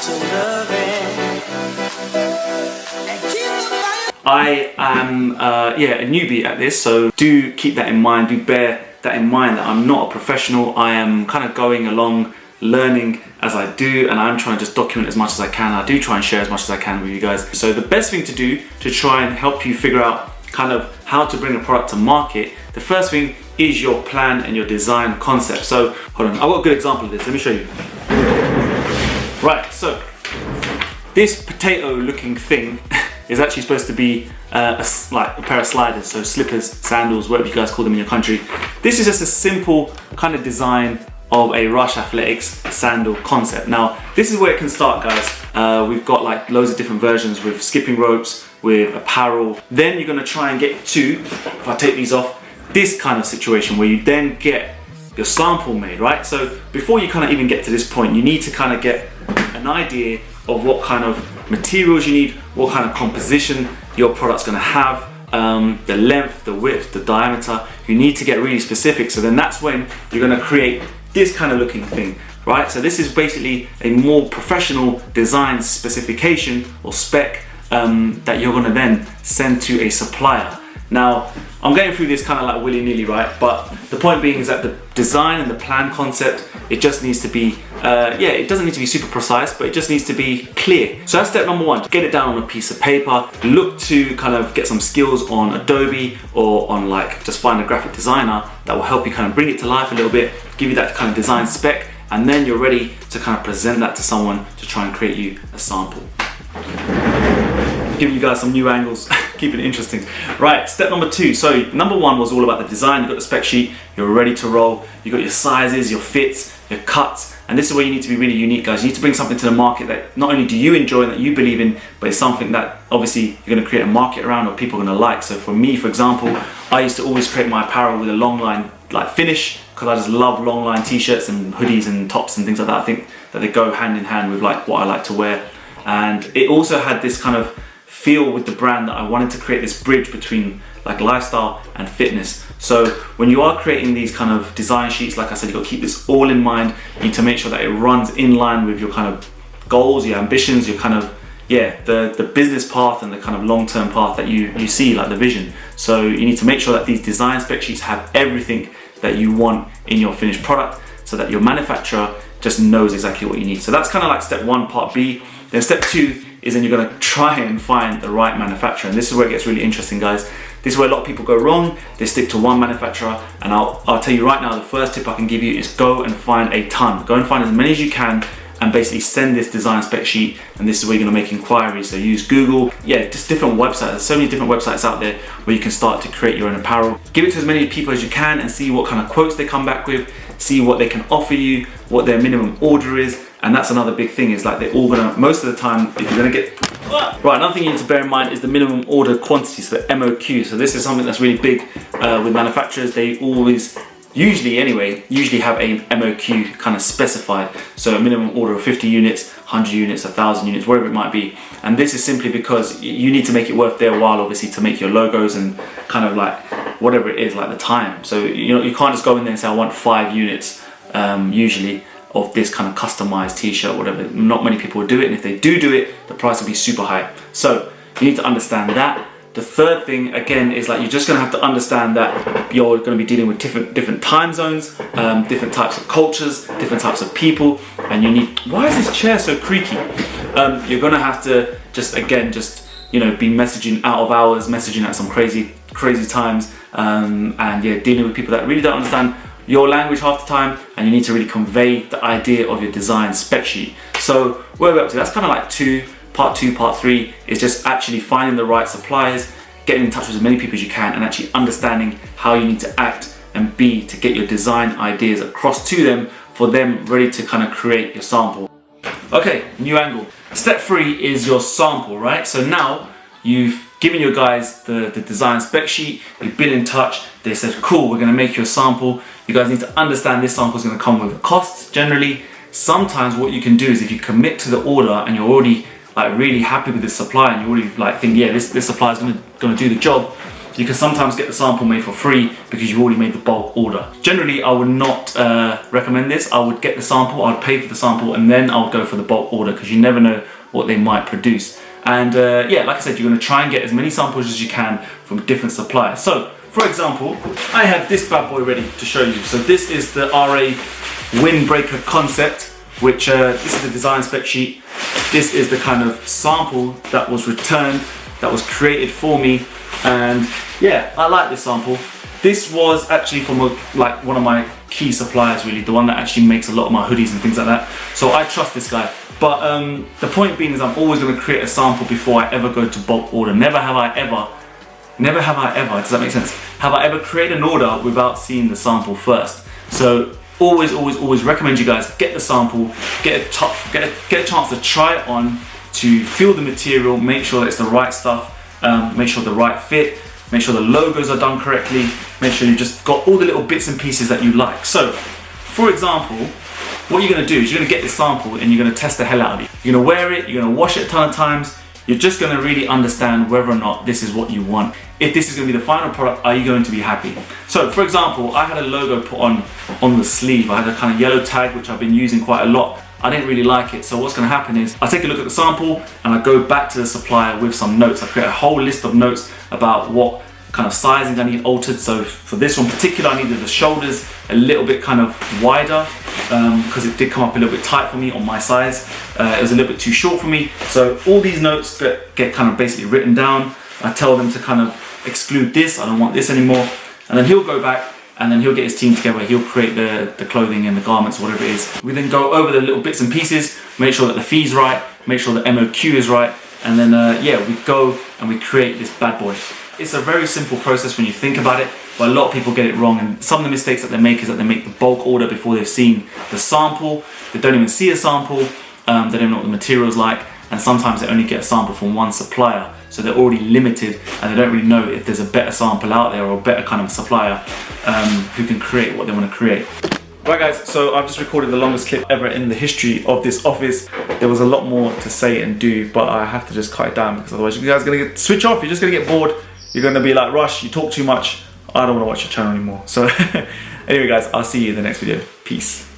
your loving. I am a newbie at this, so do keep that in mind, do bear that in mind that I'm not a professional. I am kind of going along, learning as I do, and I'm trying to just document as much as I can. I do try and share as much as I can with you guys. So the best thing to do to try and help you figure out kind of how to bring a product to market, the first thing is your plan and your design concept. So hold on, I've got a good example of this, let me show you. Right, so this potato looking thing is actually supposed to be like a pair of sliders, so slippers, sandals, whatever you guys call them in your country. This is just a simple kind of design of a Rush Athletics sandal concept. Now, this is where it can start, guys. We've got like loads of different versions with skipping ropes, with apparel. Then you're gonna try and get to, if I take these off, this kind of situation where you then get your sample made, right? So before you kind of even get to this point, you need to kind of get an idea of what kind of materials you need, what kind of composition your product's gonna have, the length, the width, the diameter. You need to get really specific. So then that's when you're gonna create this kind of looking thing, right? So this is basically a more professional design specification or spec that you're gonna then send to a supplier. Now, I'm going through this kind of like willy-nilly, right? But the point being is that the design and the plan concept, it just needs to be, it doesn't need to be super precise, but it just needs to be clear. So that's step number one. Get it down on a piece of paper. Look to kind of get some skills on Adobe or on like, just find a graphic designer that will help you kind of bring it to life a little bit, give you that kind of design spec, and then you're ready to kind of present that to someone to try and create you a sample. Giving you guys some new angles, keeping it interesting. Right, step number two. So number one was all about the design. You've got the spec sheet, you're ready to roll. You've got your sizes, your fits, your cuts, and this is where you need to be really unique, guys. You need to bring something to the market that not only do you enjoy and that you believe in, but it's something that obviously you're gonna create a market around or people are gonna like. So for me, for example, I used to always create my apparel with a long line like finish, because I just love long line t-shirts and hoodies and tops and things like that. I think that they go hand in hand with like what I like to wear. And it also had this kind of feel with the brand that I wanted to create this bridge between like lifestyle and fitness. So when you are creating these kind of design sheets, like I said, you've got to keep this all in mind. You need to make sure that it runs in line with your kind of goals, your ambitions, your kind of, the business path and the kind of long-term path that you see, like the vision. So you need to make sure that these design spec sheets have everything that you want in your finished product so that your manufacturer just knows exactly what you need. So that's kind of like step one, part B. Then step two is then you're gonna try and find the right manufacturer. And this is where it gets really interesting, guys. This is where a lot of people go wrong. They stick to one manufacturer. And I'll tell you right now, the first tip I can give you is go and find a ton. Go and find as many as you can and basically send this design spec sheet. And this is where you're gonna make inquiries. So use Google, just different websites. There's so many different websites out there where you can start to create your own apparel. Give it to as many people as you can and see what kind of quotes they come back with, see what they can offer you, what their minimum order is. And that's another big thing, is like they're all gonna, most of the time, if you're gonna get, right, another thing you need to bear in mind is the minimum order quantity, so the MOQ. So this is something that's really big with manufacturers. They always, usually have a MOQ kind of specified. So a minimum order of 50 units, 100 units, 1,000 units, whatever it might be. And this is simply because you need to make it worth their while, obviously, to make your logos and kind of like whatever it is, like the time. So you can't just go in there and say, I want 5 units, usually, of this kind of customized t-shirt, whatever. Not many people will do it, and if they do it, the price will be super high. So you need to understand that. The third thing, again, is like you're just gonna have to understand that you're gonna be dealing with different time zones, different types of cultures, different types of people, and you need, why is this chair so creaky? You're gonna have to be messaging out of hours, messaging at some crazy times, and dealing with people that really don't understand your language half the time, and you need to really convey the idea of your design spec sheet. So where we're up to, that's kind of like part two. Part three is just actually finding the right suppliers, getting in touch with as many people as you can, and actually understanding how you need to act and be to get your design ideas across to them, for them ready to kind of create your sample. Okay, new angle. Step 3 is your sample, right? So now you've given your guys the design spec sheet, you've been in touch, they said, cool, we're gonna make you a sample. You guys need to understand this sample is gonna come with costs generally. Sometimes what you can do is, if you commit to the order and you're already like really happy with the supply and you already like think, this supply is gonna do the job, you can sometimes get the sample made for free because you've already made the bulk order. Generally, I would not recommend this. I would get the sample, I would pay for the sample, and then I would go for the bulk order because you never know what they might produce. And yeah, like I said, you're going to try and get as many samples as you can from different suppliers. So, for example, I have this bad boy ready to show you. So this is the RA windbreaker concept, which this is the design spec sheet. This is the kind of sample that was returned, that was created for me. And yeah, I like this sample. This was actually from like one of my key suppliers, really, the one that actually makes a lot of my hoodies and things like that. So I trust this guy. But the point being is I'm always going to create a sample before I ever go to bulk order. Never have I ever, does that make sense? Have I ever created an order without seeing the sample first? So always recommend you guys get the sample, get a chance to try it on, to feel the material, make sure that it's the right stuff, make sure the right fit, make sure the logos are done correctly, make sure you just got all the little bits and pieces that you like. So, for example, what you're going to do is you're going to get this sample and you're going to test the hell out of it. You're going to wear it, you're going to wash it a ton of times, you're just going to really understand whether or not this is what you want. If this is going to be the final product, are you going to be happy? So, for example, I had a logo put on the sleeve. I had a kind of yellow tag, which I've been using quite a lot. I didn't really like it. So what's going to happen is I take a look at the sample and I go back to the supplier with some notes. I create a whole list of notes about what kind of sizing I need altered. So for this one in particular, I needed the shoulders a little bit kind of wider because it did come up a little bit tight for me on my size. It was a little bit too short for me. So all these notes get kind of basically written down. I tell them to kind of exclude this. I don't want this anymore. And then he'll go back and then he'll get his team together. He'll create the clothing and the garments, whatever it is. We then go over the little bits and pieces, make sure that the fee's right, make sure the MOQ is right, and then yeah, we go and we create this bad boy. It's a very simple process when you think about it, but a lot of people get it wrong. And some of the mistakes that they make is that they make the bulk order before they've seen the sample. They don't even see a sample. They don't know what the material's like, and sometimes they only get a sample from one supplier. So they're already limited and they don't really know if there's a better sample out there or a better kind of supplier who can create what they want to create. Right guys, so I've just recorded the longest clip ever in the history of this office. There was a lot more to say and do, but I have to just cut it down because otherwise you guys are going to switch off. You're just going to get bored. You're going to be like, Rush, you talk too much. I don't want to watch your channel anymore. So anyway guys, I'll see you in the next video. Peace.